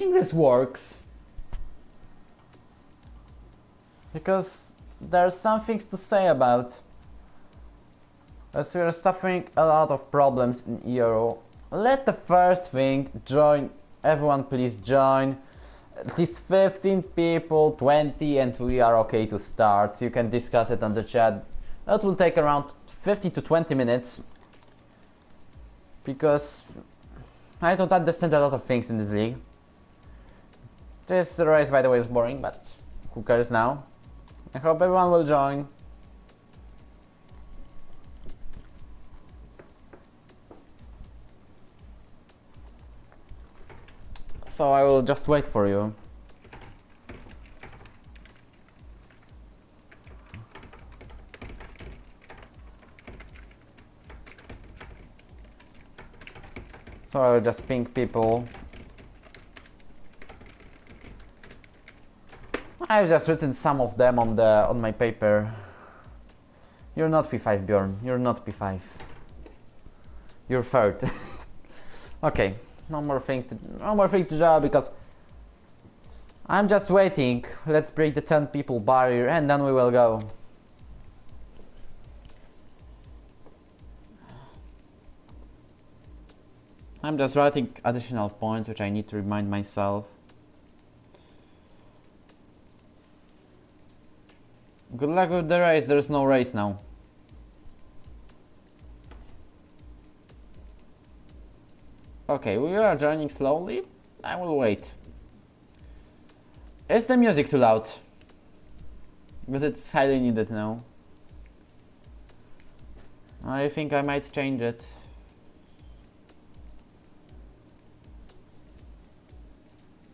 think this works because there's some things to say about, as we are suffering a lot of problems in Euro. Let the first thing join. Everyone please join. At least 15 people, 20, and we are okay to start. You can discuss it on the chat. That will take around 15 to 20 minutes because I don't understand a lot of things in this league. This race, by the way, is boring, but who cares now? I hope everyone will join. So I will just wait for you. So I will just ping people. I've just written some of them on my paper. You're not P5, Bjorn. You're not P5. You're third. Okay, no more thing to draw because I'm just waiting. Let's break the 10 people barrier and then we will go. I'm just writing additional points which I need to remind myself. Good luck with the race. There's no race now. Okay, we are joining slowly. I will wait. Is the music too loud? Because it's highly needed now. I think I might change it.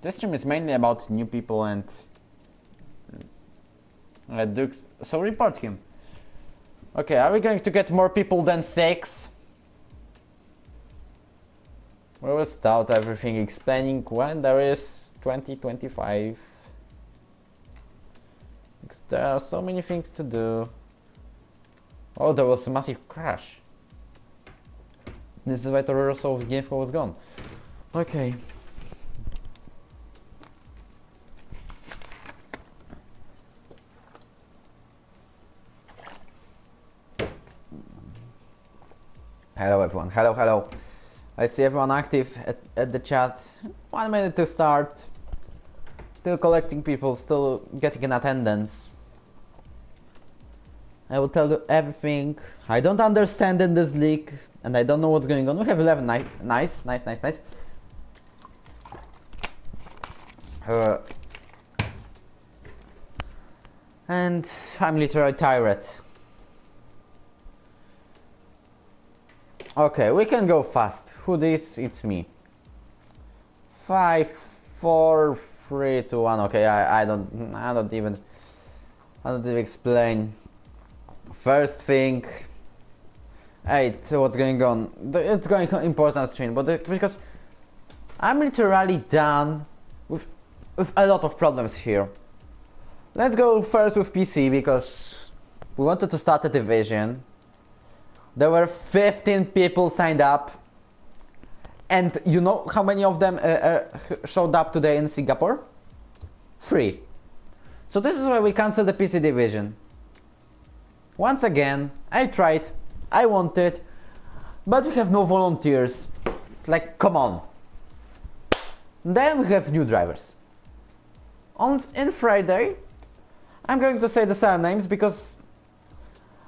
This stream is mainly about new people and Dukes, so report him. Okay, are we going to get more people than 6? We will start everything explaining when there is 2025. Because there are so many things to do. Oh, there was a massive crash. This is why Tororoso of Game was gone. Okay. Hello everyone, hello. I see everyone active at the chat. 1 minute to start. Still collecting people, still getting an attendance. I will tell you everything I don't understand in this league and I don't know what's going on. We have 11, nice. And I'm literally tired. Okay, we can go fast. Who this? It's me. 5, 4, 3, 2, 1. Okay, I don't even explain. First thing. Hey, so what's going on? It's going on important stream, but because I'm literally done with a lot of problems here. Let's go first with PC because we wanted to start a division. There were 15 people signed up, and you know how many of them showed up today in Singapore? 3. So this is why we canceled the PC division. Once again, I tried, I wanted, but we have no volunteers. Like, come on. Then we have new drivers. In Friday, I'm going to say the surnames because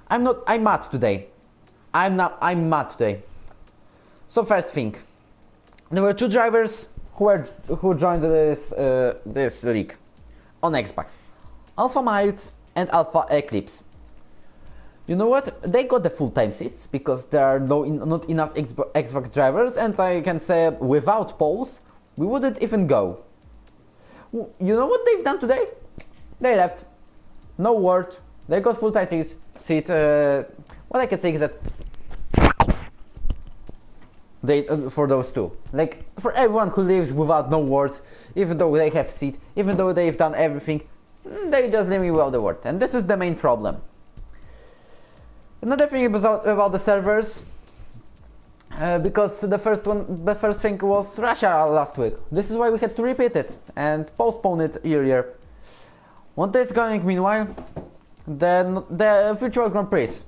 I'm mad today. I'm mad today. So first thing, there were 2 drivers who joined this league on Xbox, Alpha Miles and Alpha Eclipse. You know what? They got the full-time seats because there are not enough Xbox drivers, and I can say without polls we wouldn't even go. You know what they've done today? They left. No word. They got full-time seat. What I can say is that they for those 2, like for everyone who lives without no word, even though they have seat, even though they've done everything, they just live without the word, and this is the main problem. Another thing about the servers, because the first thing was Russia last week. This is why we had to repeat it and postpone it earlier. What is going meanwhile? The virtual Grand Prix,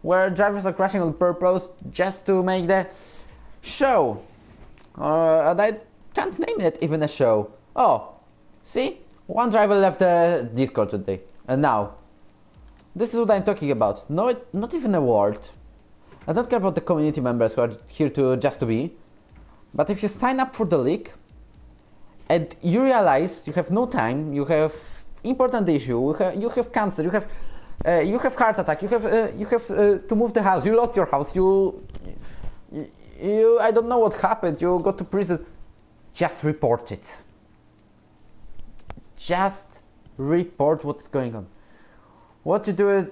where drivers are crashing on purpose just to make the show. And I can't name it even a show. Oh, see? One driver left the Discord today. And now. This is what I'm talking about. No, not even a word. I don't care about the community members who are here just to be. But if you sign up for the league and you realize you have no time, you have important issue, you have cancer, you have heart attack, you have to move the house, you lost your house, you I don't know what happened, you go to prison, just report it. Just report what's going on. What you do,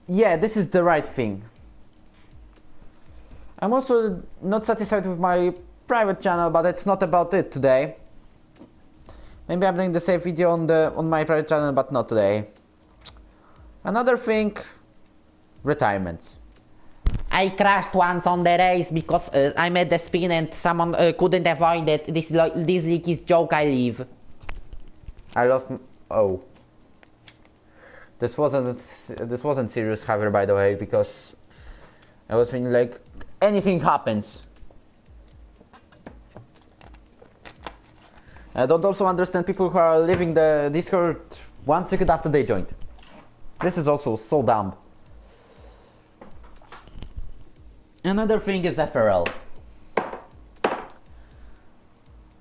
yeah, this is the right thing. I'm also not satisfied with my private channel, but it's not about it today. Maybe I'm doing the same video on my private channel, but not today. Another thing, retirement. I crashed once on the race because I made the spin and someone couldn't avoid it. This leak is joke, I leave. I lost. Oh. This wasn't serious, Javier, by the way, because I was thinking like anything happens. I don't also understand people who are leaving the Discord 1 second after they joined. This is also so dumb. Another thing is FRL.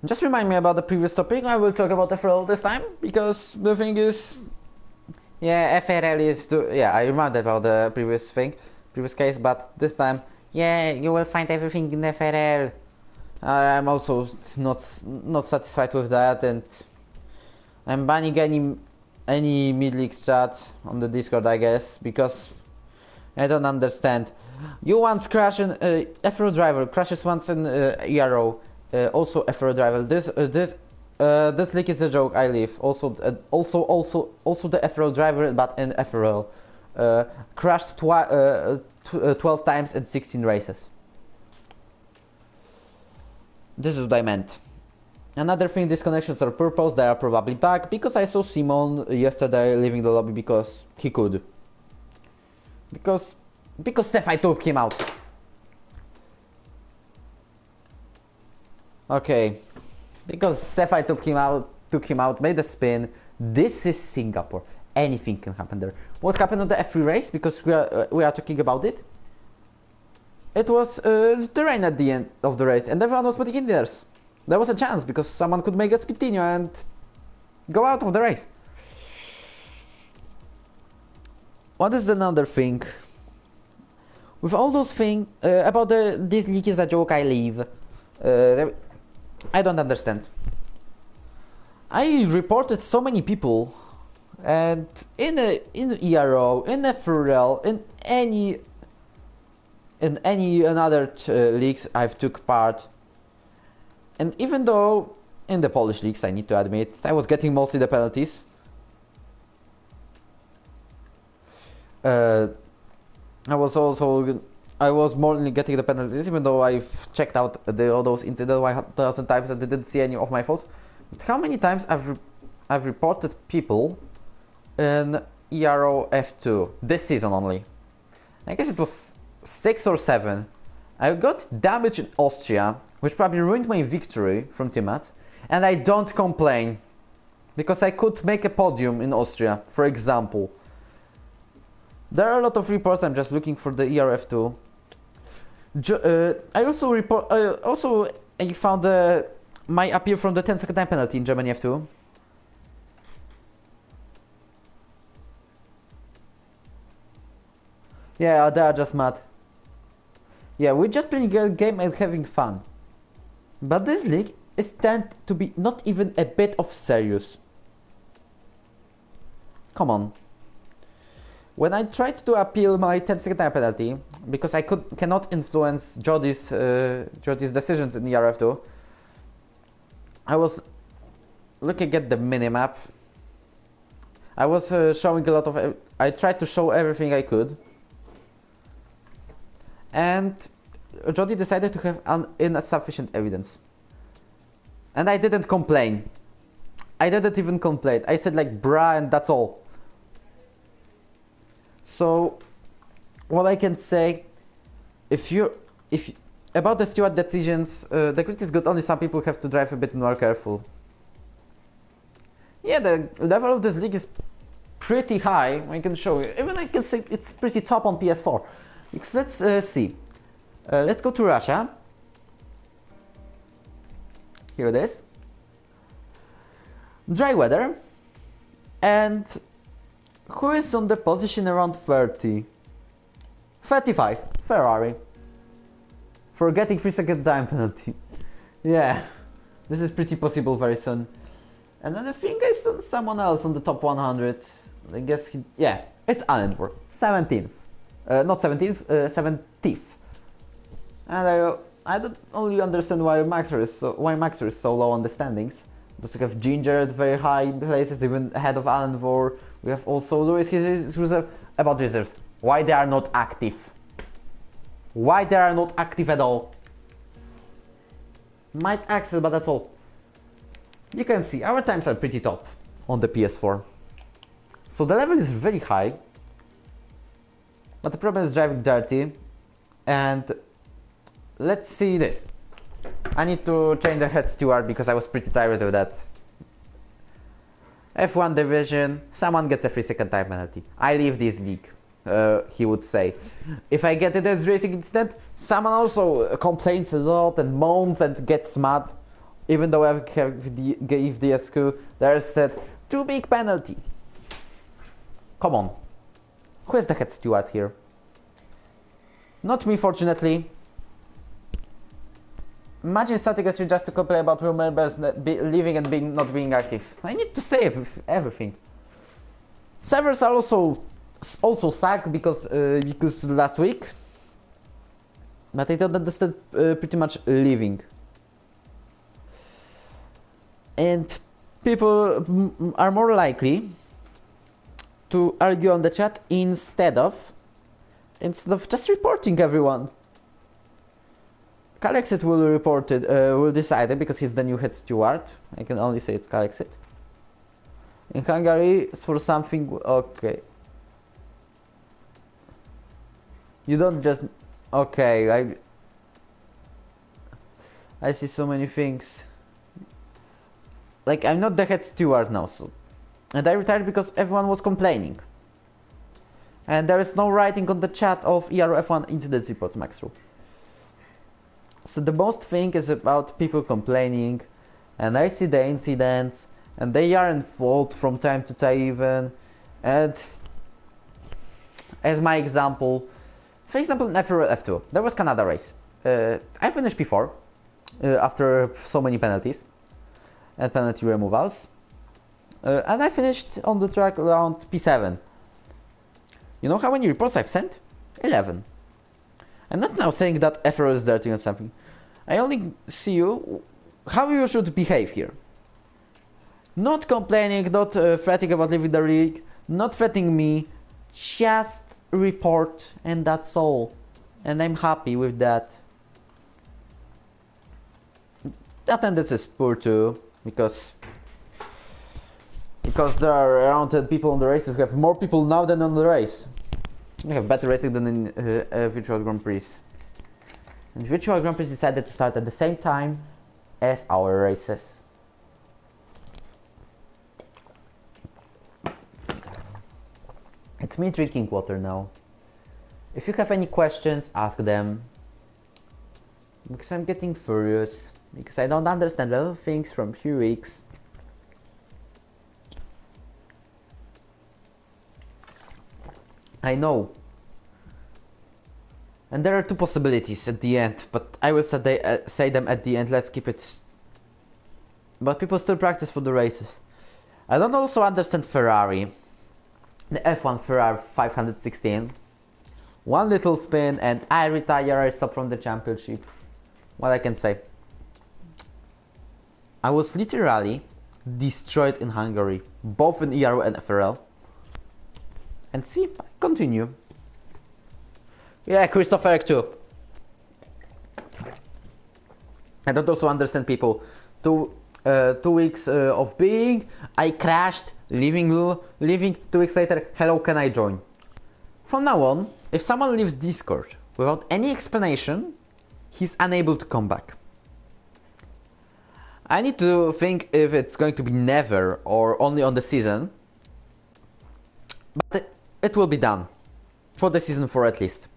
Just remind me about the previous topic. I will talk about FRL this time, because the thing is, yeah, FRL is I remember about the previous case, but this time, yeah, you will find everything in FRL. I'm also not satisfied with that, and I'm banning any mid-league chat on the Discord, I guess, because I don't understand. You once crash an FRO driver crashes once in ERO, also FRO driver. This leak is a joke. I leave. Also the FRO driver, but in FRL, crashed 12 times in 16 races. This is what I meant. Another thing, disconnections are purpose. They are probably back because I saw Simon yesterday leaving the lobby because he could. Because Cephai took him out. Okay. Because Cephai took him out, made a spin. This is Singapore. Anything can happen there. What happened on the F3 race? Because we are talking about it. It was terrain at the end of the race, and everyone was putting in theirs. There was a chance because someone could make a Spitinho and go out of the race. What is another thing? With all those things about this leak is a joke, I leave. I don't understand. I reported so many people, and in ERO, in FRL, in any another leagues I've took part, and even though in the Polish leagues, I need to admit, I was getting mostly the penalties. I was more getting the penalties, even though I've checked out all those incidents 1,000 times and didn't see any of my faults. But how many times I've reported people in ERO F2 this season only? I guess it was 6 or 7. I got damage in Austria, which probably ruined my victory from teammates, and I don't complain because I could make a podium in Austria, for example. There are a lot of reports. I'm just looking for the ERF2. I found my appeal from the 10-second time penalty in Germany F2. Yeah, they are just mad. Yeah, we're just playing a game and having fun. But this league is turned to be not even a bit of serious. Come on. When I tried to appeal my 10-second time penalty, because I cannot influence Jody's decisions in the RF2, I was looking at the minimap. I was showing a lot of. I tried to show everything I could, and Jody decided to have insufficient evidence. And I didn't complain. I didn't even complain. I said like, bruh, and that's all. So, what I can say, about the steward decisions, the grid is good, only some people have to drive a bit more careful. Yeah, the level of this league is pretty high. I can show you. Even I can say it's pretty top on PS4. Because let's see. Let's go to Russia. Here it is. Dry weather. And who is on the position around 30? 35. Ferrari. For getting 3-second time penalty. Yeah. This is pretty possible very soon. And then I think I saw someone else on the top 100. I guess yeah, it's Allendorf, 17th. Not 17th, 70th. And I don't only understand why Maxer is so low on the standings. Because we have Ginger at very high places, even ahead of Allendorf. We have also Lewis, his reserve. About reserves, why they are not active? Why they are not active at all? Might Axel, but that's all. You can see our times are pretty top on the PS4. So the level is very high. But the problem is driving dirty. And let's see this. I need to change the head steward because I was pretty tired of that. F1 division, someone gets a 3-second time penalty. I leave this league, he would say. If I get it as racing incident, someone also complains a lot and moans and gets mad. Even though I gave the SQ, there's said too big penalty. Come on. Who is the head steward here? Not me, fortunately. Imagine starting a stream just to complain about room members leaving and not being active. I need to save everything. Servers are also suck because last week. But I don't understand pretty much leaving. And people are more likely to argue on the chat instead of just reporting everyone. Kalexit will decide it because he's the new head steward. I can only say it's Kalexit. In Hungary, it's for something. Okay. You don't just. Okay, I see so many things. Like, I'm not the head steward now, so. And I retired because everyone was complaining. And there is no writing on the chat of ERO F1 incident reports, Maxru. So the most thing is about people complaining, and I see the incidents, and they are in fault from time to time even. And as my example, for example, in F2, there was Canada race. I finished P4 after so many penalties and penalty removals. And I finished on the track around P7. You know how many reports I've sent? 11. I'm not now saying that FRO is dirty or something. I only see you how you should behave here. Not complaining, not fretting about leaving the league, not threatening me, just report and that's all. And I'm happy with that. The attendance is poor too, because there are around 10 people on the race. We have more people now than on the race. We have better racing than in Virtual Grand Prix. And Virtual Grand Prix decided to start at the same time as our races. It's me drinking water now. If you have any questions, ask them. Because I'm getting furious. Because I don't understand a lot of things from 3 weeks. I know. And there are 2 possibilities at the end, but I will say them at the end. Let's keep it. But people still practice for the races. I don't also understand Ferrari. The F1 Ferrari 516. One little spin and I retire, I stop from the championship. What I can say. I was literally destroyed in Hungary, both in ERO and FRL. And see, continue. Yeah, Christopher too. I don't also understand people. 2 weeks of being, I crashed, leaving 2 weeks later, hello, can I join? From now on, if someone leaves Discord without any explanation, he's unable to come back. I need to think if it's going to be never or only on the season, but it will be done. For the season 4 at least.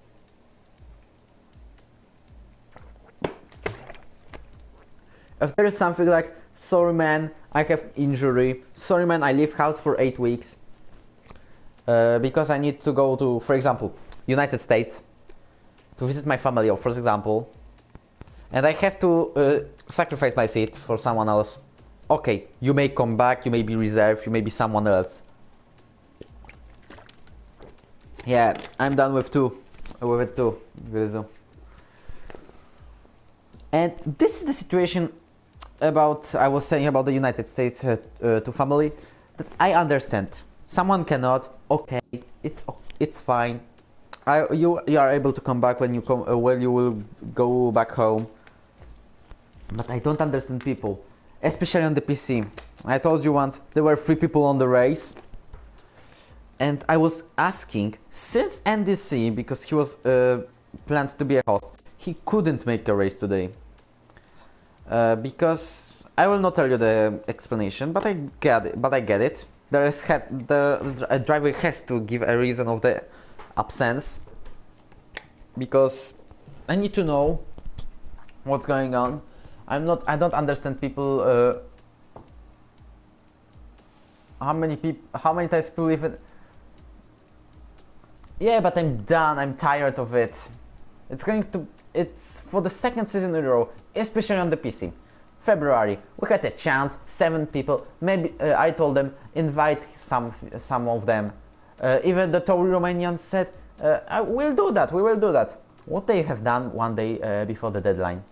If there is something like, sorry man, I have injury, sorry man, I leave house for 8 weeks, because I need to go to, for example, United States, to visit my family, or for example, and I have to sacrifice my seat for someone else. Okay, you may come back, you may be reserved, you may be someone else. Yeah, I'm done with it too. And this is the situation about, I was saying about the United States to family, that I understand. Someone cannot, okay, it's fine. You are able to come back when you come, when you will go back home. But I don't understand people, especially on the PC. I told you once, there were 3 people on the race. And I was asking, since NDC, because he was planned to be a host, he couldn't make a race today. Because I will not tell you the explanation, but I get it. The driver has to give a reason of the absence, because I need to know what's going on. I don't understand people. How many times people even. Yeah, but I'm done. I'm tired of it. It's for the 2nd season in a row, especially on the PC. February, we had a chance, 7 people. Maybe I told them invite some of them. Even the Tory Romanians said, "We'll do that. We will do that." What they have done one day before the deadline.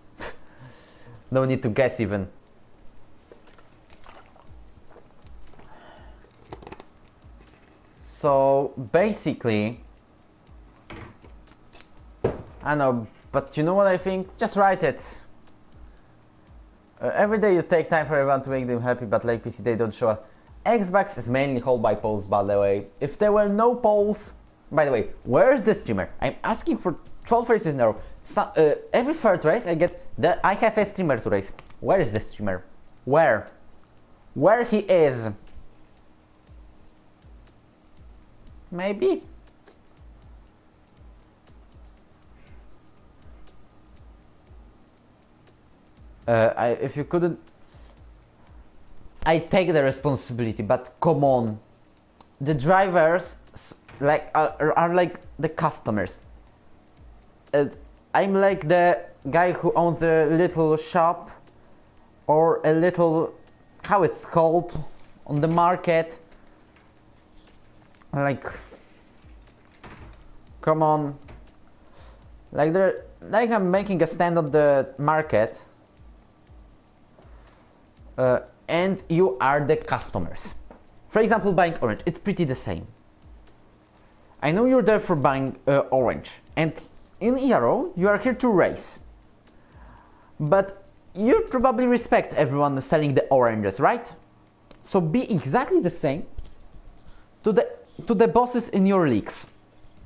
No need to guess even. So basically, I know, but you know what I think? Just write it. Every day you take time for everyone to make them happy, but like PC they don't show up. Xbox is mainly held by polls, by the way. If there were no polls, by the way, where's the streamer? I'm asking for 12 races in a row. So, every 3rd race I have a streamer to race. Where is the streamer? Where he is? Maybe. If you couldn't, I take the responsibility. But come on, the drivers are like the customers. I'm like the guy who owns a little shop or a little, how it's called, on the market. Like, come on, like I'm making a stand on the market, and you are the customers. For example, buying orange, it's pretty the same. I know you're there for buying orange, and in ERO you are here to race, but you probably respect everyone selling the oranges, right? So be exactly the same to the bosses in your leagues,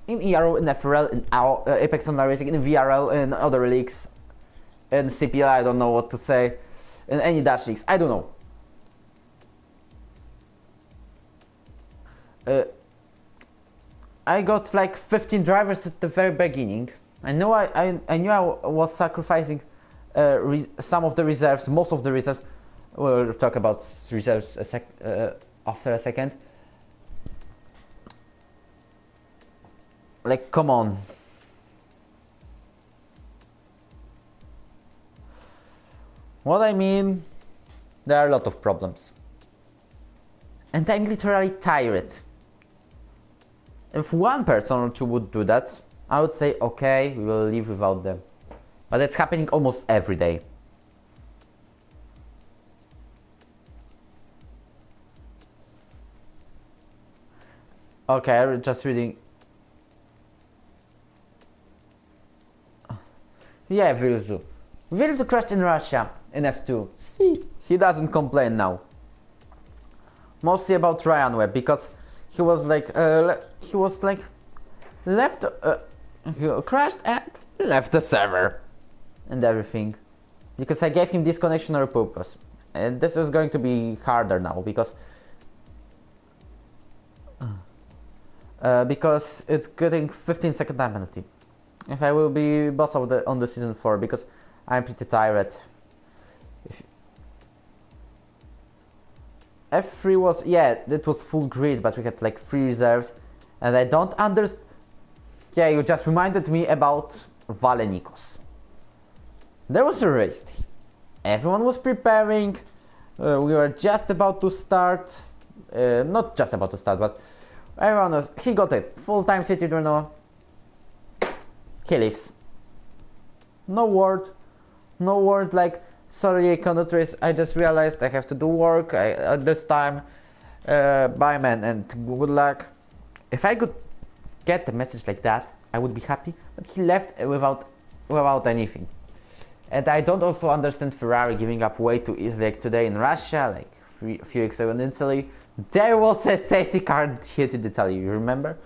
in ERO, in FRL, in Apex Online Racing, in VRL, in other leagues, in CPL, I don't know what to say, in any Dutch leagues, I don't know. I got like 15 drivers at the very beginning. I knew I was sacrificing some of the reserves, most of the reserves. We'll talk about reserves after a second. Like, come on. What I mean, there are a lot of problems. And I'm literally tired. If one person or two would do that, I would say, okay, we will live without them. But it's happening almost every day. Okay, I'm just reading. Yeah, Virzu. Virtu crashed in Russia in F2. See, he doesn't complain now. Mostly about Ryan Webb because he was like left, he crashed and left the server and everything because I gave him disconnection on purpose, and this is going to be harder now because it's getting 15-second time penalty if I will be boss of on the season 4 because I'm pretty tired. F3 was, yeah, it was full grid, but we had like 3 reserves, and I don't understand. Yeah, you just reminded me about Valenikos. There was a race. Everyone was preparing. We were just about to start. Not just about to start, but everyone was. He got a full-time city journal. He leaves. No word like, sorry, I cannot race. I just realized I have to do work at this time. Bye, man, and good luck. If I could get a message like that, I would be happy. But he left without anything. And I don't also understand Ferrari giving up way too easily. Like today in Russia, like a few weeks ago in Italy, there was a safety car here to Italy. You remember?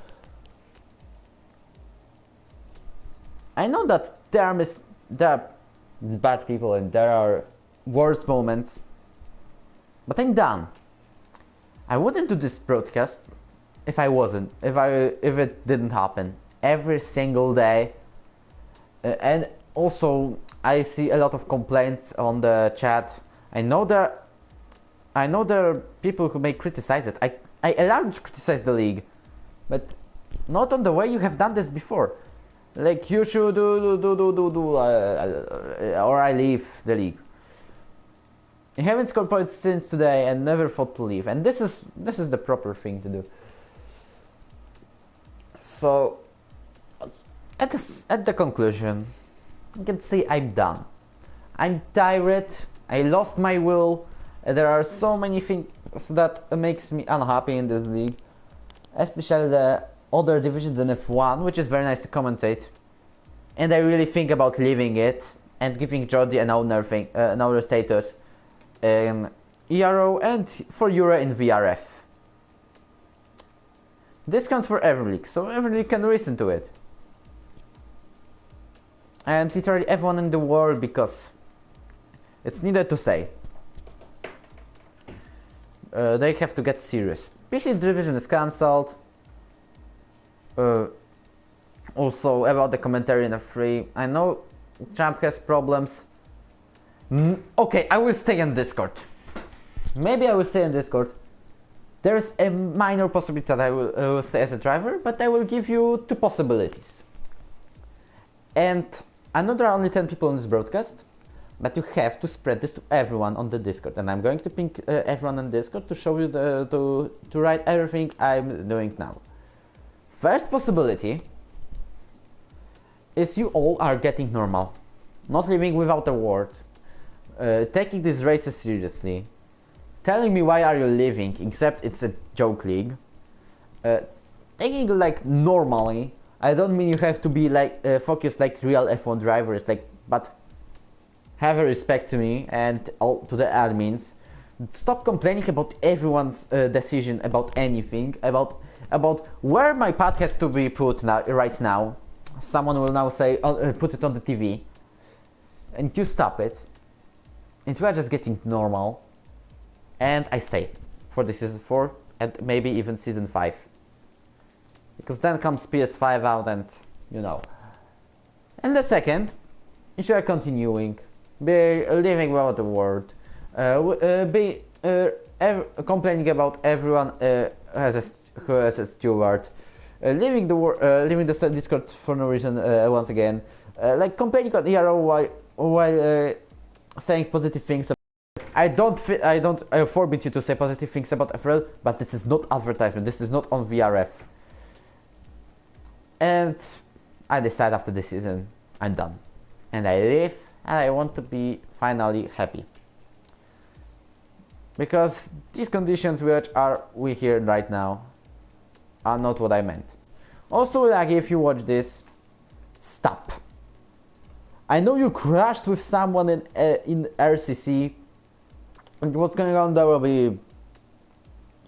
I know that there are bad people and there are worse moments, but I'm done. I wouldn't do this broadcast if it didn't happen every single day. And also I see a lot of complaints on the chat. I know there are people who may criticize it. I allow you to criticize the league, but not on the way you have done this before. Like you should do or I leave the league. You haven't scored points since today and never thought to leave, and this is the proper thing to do. So at the conclusion, you can say I'm done. I'm tired. I lost my will. There are so many things that makes me unhappy in this league, especially the other divisions than F1, which is very nice to commentate. And I really think about leaving it and giving Jordi an owner status in ERO and for Euro in VRF. This counts for every league, so every league can listen to it. And literally everyone in the world, because it's needed to say. They have to get serious. PC division is cancelled. Also about the commentary in F3. I know Trump has problems. Okay, I will stay on Discord. Maybe I will stay on Discord. There's a minor possibility that I will stay as a driver, but I will give you 2 possibilities. And I know there are only 10 people on this broadcast, but you have to spread this to everyone on the Discord. And I'm going to ping everyone on Discord to show you to write everything I'm doing now. First possibility is you all are getting normal, not living without a word, taking these races seriously, telling me why are you leaving, except it's a joke league, taking it like normally. I don't mean you have to be like focused like real F1 drivers, but have a respect to me and all to the admins. Stop complaining about everyone's decision about anything, about where my path has to be put now, right now. Someone will now say, put it on the TV, and you stop it, and we are just getting normal, and I stay for the season 4 and maybe even season 5, because then comes PS5 out, and you know. And the second, if you are continuing, be living without the word, complaining about everyone who has a steward, leaving the Discord for no reason once again, like complaining on ERO while saying positive things. I don't forbid you to say positive things about FRL, but this is not advertisement. This is not on VRF. And I decide after this season I'm done, and I leave, and I want to be finally happy, because these conditions which are we here right now are not what I meant. Also, like, if you watch this, stop. I know you crashed with someone in RCC, and what's going on there will be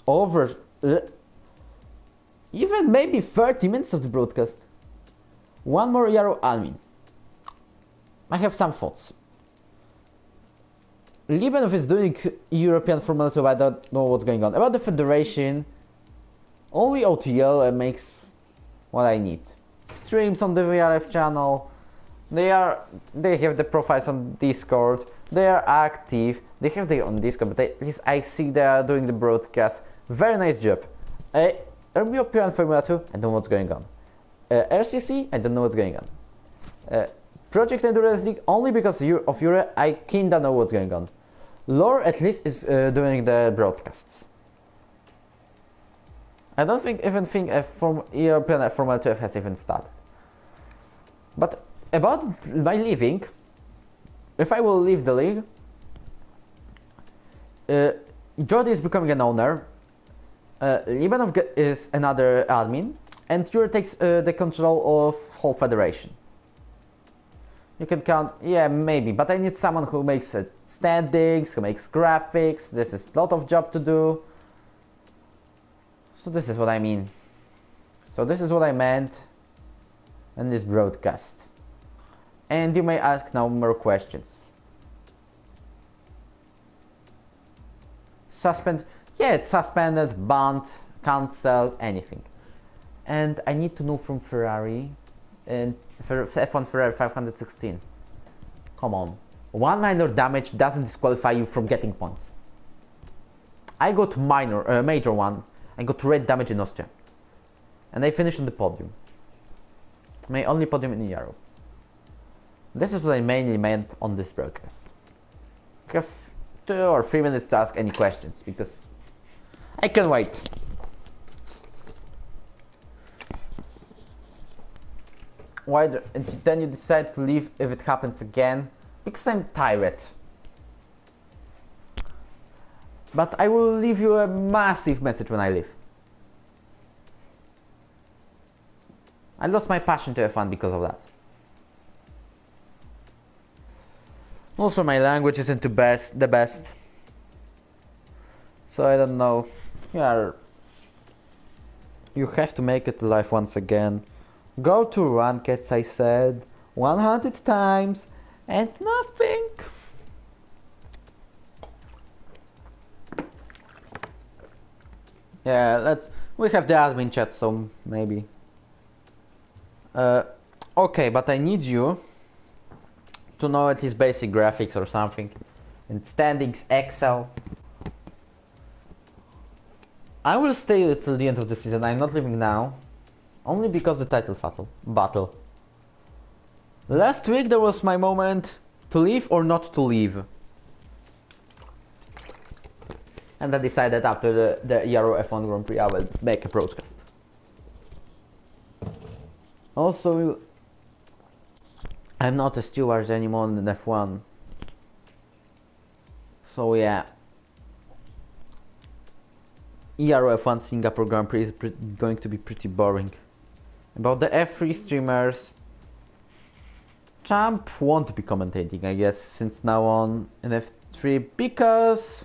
over even maybe 30 minutes of the broadcast. One more Yarrow admin. I have some thoughts. Libanov is doing European Formula 2, I don't know what's going on. About the Federation, only OTL makes what I need. Streams on the VRF channel, they have the profiles on Discord, they are active, they have their own Discord, but at least I see they are doing the broadcast. Very nice job. European Formula 2, I don't know what's going on. RCC, I don't know what's going on. Project Endurance League, only because of Euro, I kinda know what's going on. Lore at least is doing the broadcasts. I don't think European Formula 2 has even started. But about my leaving, if I will leave the league, Jody is becoming an owner, Libanov is another admin, and Euro takes the control of whole federation. You can count, yeah, maybe, but I need someone who makes standings, who makes graphics. This is a lot of job to do. So this is what I mean. So this is what I meant in this broadcast. And you may ask now more questions. Suspend, yeah, it's suspended, banned, cancelled, anything. And I need to know from Ferrari, and for F1 Ferrari 516. Come on. One minor damage doesn't disqualify you from getting points. I got major one. I got red damage in Austria. And I finished on the podium. My only podium in Yarrow. This is what I mainly meant on this broadcast. I have 2 or 3 minutes to ask any questions, because I can wait. Why then you decide to leave if it happens again? Because I'm tired. But I will leave you a massive message when I leave. I lost my passion to F1 because of that. Also, my language isn't the best. So I don't know. You have to make it live once again. Go to Rankeds, I said 100 times, and nothing. Yeah, we have the admin chat, so maybe. Okay, but I need you to know at least basic graphics or something. And standings, Excel. I will stay till the end of the season. I'm not leaving now. Only because the title battle. Last week there was my moment to leave or not to leave. And I decided after the Yarrow F1 Grand Prix I will make a broadcast. Also, I'm not a steward anymore in F1. So yeah. Yarrow F1 Singapore Grand Prix is going to be pretty boring. About the F3 streamers, Champ won't be commentating, I guess, since now on in F3 because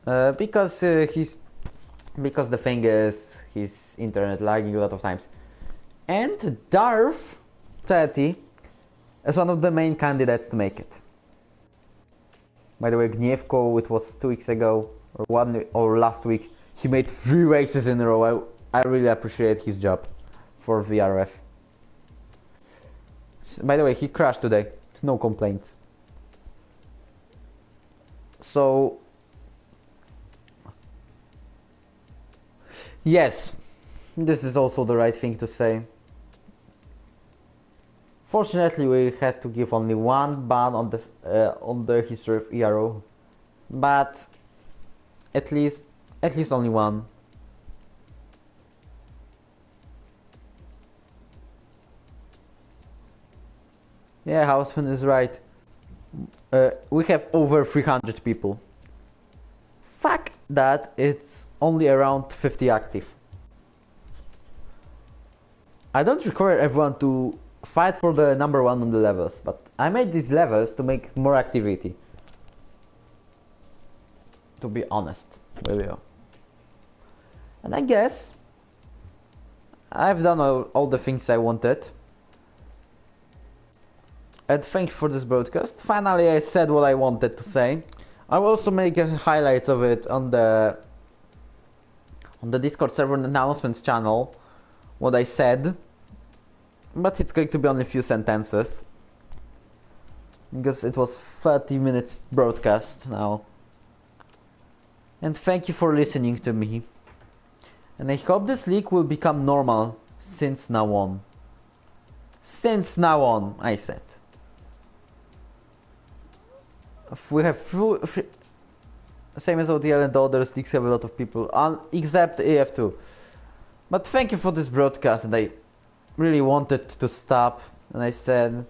the thing is his internet lagging a lot of times, and Darth 30 is one of the main candidates to make it. By the way, Gniewko, it was 2 weeks ago or last week, he made 3 races in a row. I really appreciate his job for VRF. By the way, he crashed today. No complaints. So, yes, this is also the right thing to say. Fortunately, we had to give only 1 ban on the history of ERO, but at least only 1. Yeah, Houseman is right. We have over 300 people. Fuck that, it's only around 50 active. I don't require everyone to fight for the number one on the levels, but I made these levels to make more activity. To be honest with you. And I guess I've done all the things I wanted. And thank you for this broadcast. Finally, I said what I wanted to say. I will also make highlights of it on the Discord server announcements channel. What I said, but it's going to be only a few sentences because it was 30 minutes broadcast now. And thank you for listening to me. And I hope this league will become normal since now on. Since now on, I said. If we have same as OTL and others leagues have a lot of people, except AF2. But thank you for this broadcast, and I really wanted to stop, and I said,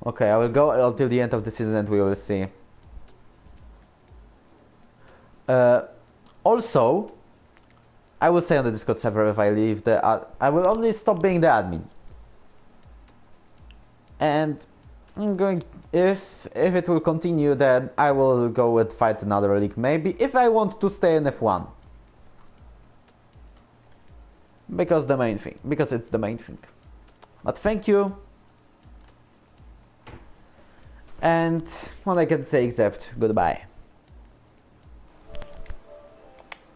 okay, I will go until the end of the season and we will see. Also, I will say on the Discord server if I leave I will only stop being the admin. And I'm going, if it will continue, then I will go and fight another league maybe, if I want to stay in F1. Because it's the main thing. But thank you. And what I can say except goodbye.